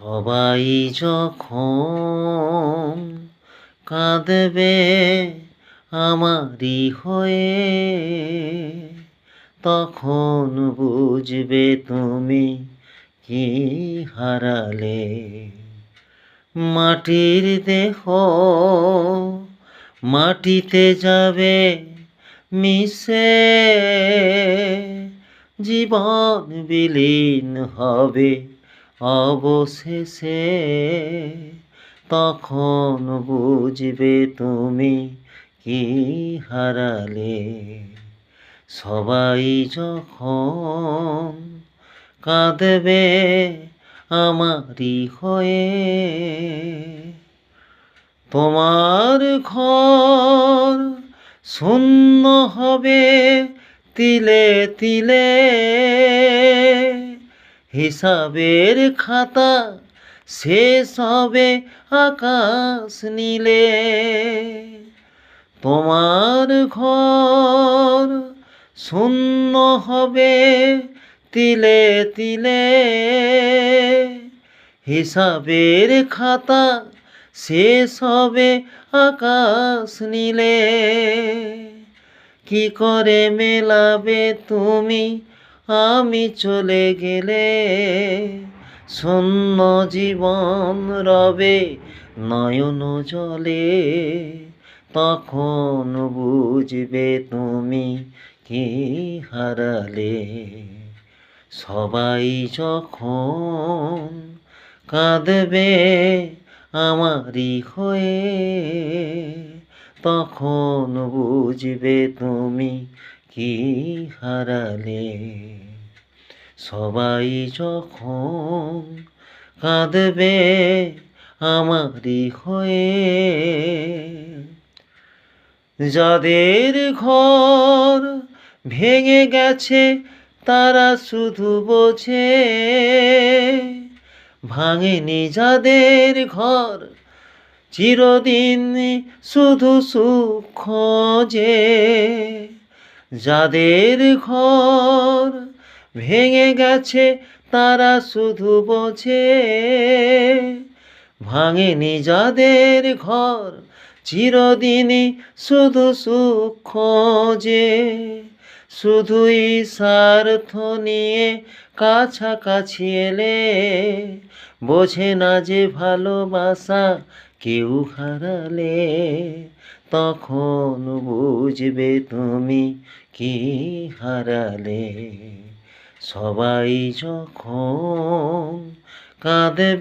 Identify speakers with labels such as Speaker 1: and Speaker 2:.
Speaker 1: সবাই যখন কাঁদবে আমারই হয়ে, তখন বুঝবে তুমি কি হারালে। মাটির দেহ মাটিতে যাবে মিশে, জীবন বিলীন হবে অবশেষে। তখন বুঝবে তুমি কি হারালে। সবাই যখন কাঁদবে আমারই হয়ে, তোমার ঘর শূন্য হবে তিলে তিলে, হিসাবের খাতা শেষ হবে আকাশ নীলে। তোমার ঘর শূন্য হবে তিলে তিলে, হিসাবের খাতা শেষ হবে আকাশ নীলে। কি করে মেলাবে তুমি আমি চলে গেলে, শূন্য জীবন রবে নয়ন জলে। তখন বুঝবে তুমি কি হারালে। সবাই যখন কাঁদবে আমারই হয়ে, তখন বুঝবে তুমি কি হারালে। সবাই যখন কাঁদবে আমারই হয়ে, যাদের ঘর ভেঙে গেছে তারা শুধু বোঝে, ভাঙেনি যাদের ঘর চিরদিন শুধু সুখ খোঁজে। যাদের ঘর ভেঙে গেছে তারা শুধু বোঝে, ভাঙেনি যাদের ঘর চিরদিনই শুধু সুখ খোঁজে। শুধুই স্বার্থ নিয়ে কাছাকাছি এলে, বোঝে না যে ভালোবাসা কেউ হারালে। তখন বুঝবে তুমি কি হারালে। সবাই যখন কাঁদবে